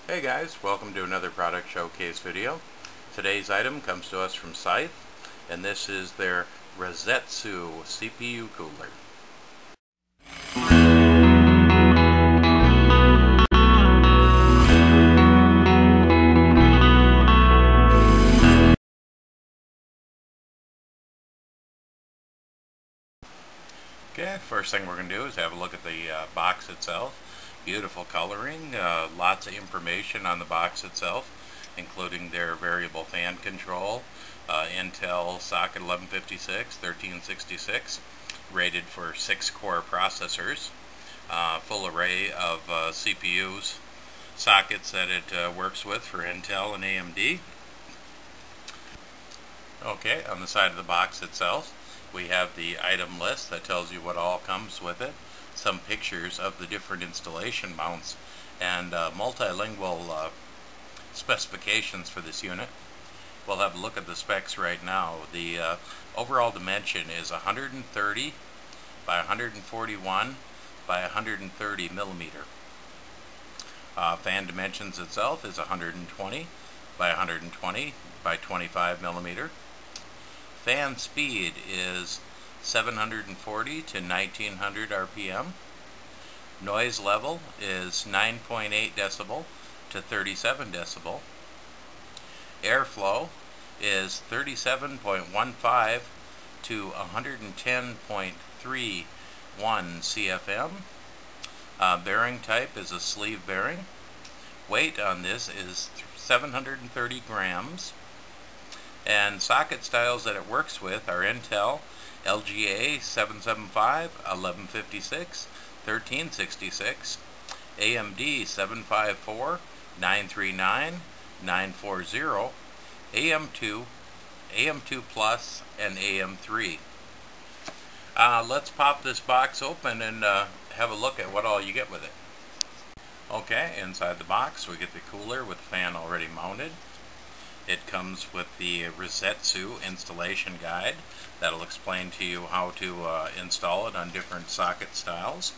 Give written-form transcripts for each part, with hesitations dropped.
Hey guys, welcome to another product showcase video. Today's item comes to us from Scythe, and this is their Rasetsu CPU cooler. Okay, first thing we're going to do is have a look at the box itself. Beautiful coloring, lots of information on the box itself, including their variable fan control, Intel socket 1156, 1366, rated for 6-core processors, full array of CPUs, sockets that it works with for Intel and AMD. Okay, on the side of the box itself, we have the item list that tells you what all comes with it, some pictures of the different installation mounts, and multilingual specifications for this unit. We'll have a look at the specs right now. The overall dimension is 130 by 141 by 130 millimeter. Fan dimensions itself is 120 by 120 by 25 millimeter. Fan speed is 740 to 1900 RPM. Noise level is 9.8 decibel to 37 decibel. Airflow is 37.15 to 110.31 CFM. Bearing type is a sleeve bearing. Weight on this is 730 grams. And socket styles that it works with are Intel, LGA 775, 1156, 1366, AMD 754, 939, 940, AM2 Plus, and AM3. Let's pop this box open and have a look at what all you get with it. Okay, inside the box we get the cooler with the fan already mounted. It comes with the Rasetsu installation guide that'll explain to you how to install it on different socket styles.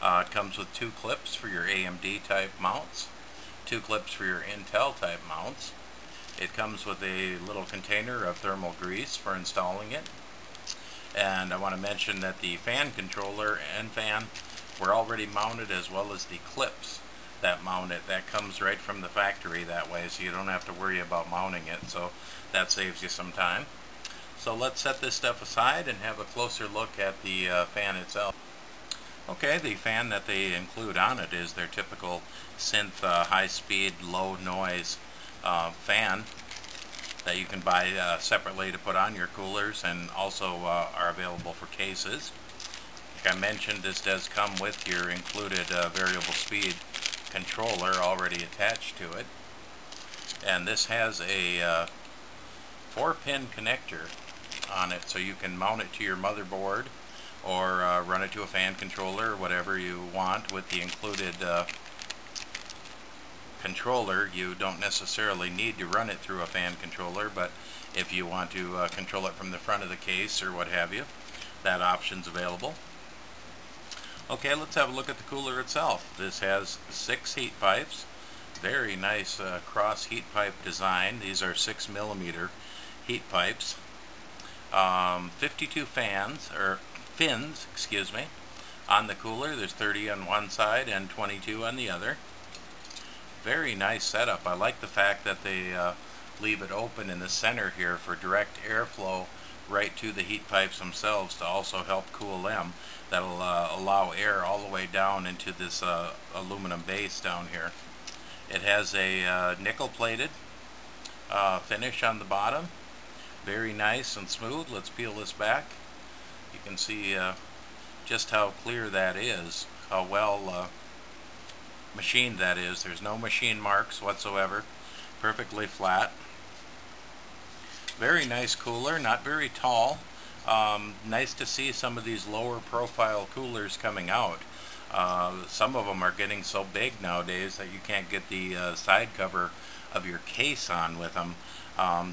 It comes with 2 clips for your AMD type mounts, 2 clips for your Intel type mounts. It comes with a little container of thermal grease for installing it. And I want to mention that the fan controller and fan were already mounted, as well as the clips that mount it. That comes right from the factory that way, so you don't have to worry about mounting it, so that saves you some time. So let's set this stuff aside and have a closer look at the fan itself. Okay, the fan that they include on it is their typical Synth high-speed, low-noise fan that you can buy separately to put on your coolers, and also are available for cases. Like I mentioned, this does come with your included variable speed controller already attached to it, and this has a 4-pin connector on it, so you can mount it to your motherboard or run it to a fan controller, whatever you want. With the included controller, you don't necessarily need to run it through a fan controller, but if you want to control it from the front of the case or what have you, that option's available. Okay, let's have a look at the cooler itself. This has 6 heat pipes. Very nice cross heat pipe design. These are 6mm heat pipes. 52 fins, excuse me, on the cooler. There's 30 on one side and 22 on the other. Very nice setup. I like the fact that they leave it open in the center here for direct airflow right to the heat pipes themselves to also help cool them. That'll allow air all the way down into this aluminum base down here. It has a nickel-plated finish on the bottom. Very nice and smooth. Let's peel this back. You can see just how clear that is, how well machined that is. There's no machine marks whatsoever. Perfectly flat. Very nice cooler, not very tall. Nice to see some of these lower profile coolers coming out. Some of them are getting so big nowadays that you can't get the side cover of your case on with them.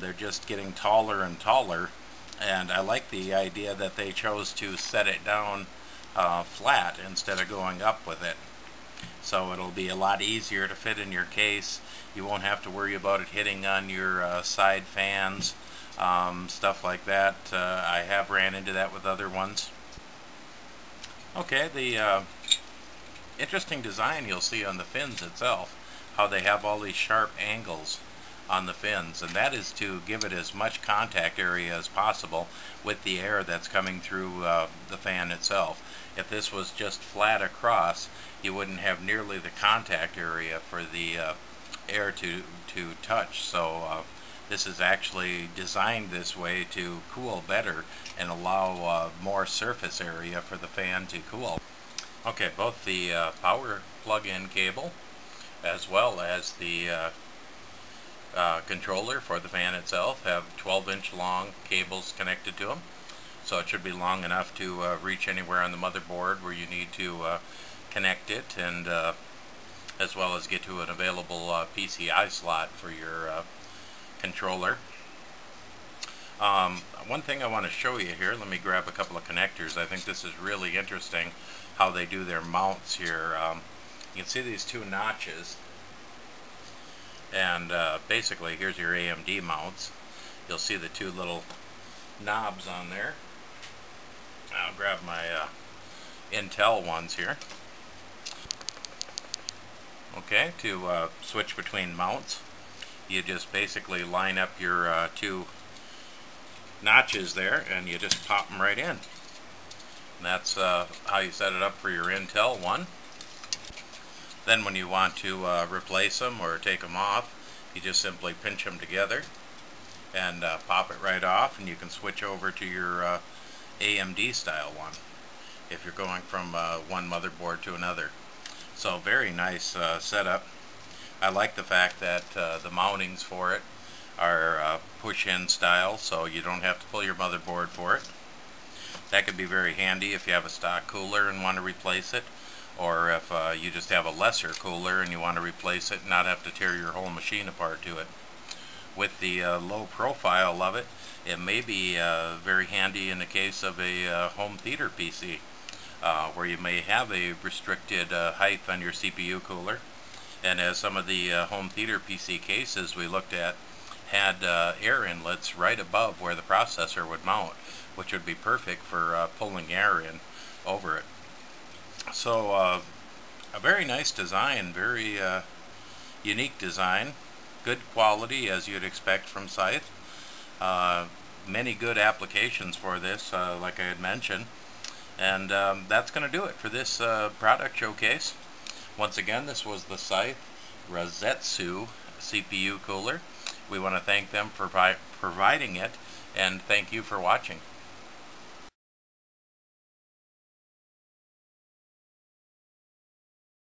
They're just getting taller and taller, and I like the idea that they chose to set it down flat instead of going up with it. So it'll be a lot easier to fit in your case. You won't have to worry about it hitting on your side fans, stuff like that. I have ran into that with other ones. Okay, the interesting design you'll see on the fins itself, how they have all these sharp angles on the fins, and that is to give it as much contact area as possible with the air that's coming through the fan itself. If this was just flat across, you wouldn't have nearly the contact area for the air to touch. So this is actually designed this way to cool better and allow more surface area for the fan to cool. Okay, both the power plug-in cable as well as the controller for the fan itself have 12-inch long cables connected to them. So it should be long enough to reach anywhere on the motherboard where you need to connect it, and as well as get to an available PCI slot for your controller. One thing I want to show you here, let me grab a couple of connectors. I think this is really interesting how they do their mounts here. You can see these two notches, and basically here's your AMD mounts. You'll see the two little knobs on there. I'll grab my Intel ones here. Okay, to switch between mounts, you just basically line up your two notches there and you just pop them right in. And that's how you set it up for your Intel one. Then when you want to replace them or take them off, you just simply pinch them together and pop it right off, and you can switch over to your AMD style one if you're going from one motherboard to another. So very nice setup. I like the fact that the mountings for it are push-in style, so you don't have to pull your motherboard for it. That could be very handy if you have a stock cooler and want to replace it, or if you just have a lesser cooler and you want to replace it and not have to tear your whole machine apart to it. With the low profile of it, it may be very handy in the case of a home theater PC, where you may have a restricted height on your CPU cooler. And as some of the home theater PC cases we looked at had air inlets right above where the processor would mount, which would be perfect for pulling air in over it. So a very nice design, very unique design, good quality as you'd expect from Scythe. Many good applications for this, like I had mentioned. And that's going to do it for this product showcase. Once again, this was the Scythe Rasetsu CPU cooler. We want to thank them for providing it, and thank you for watching.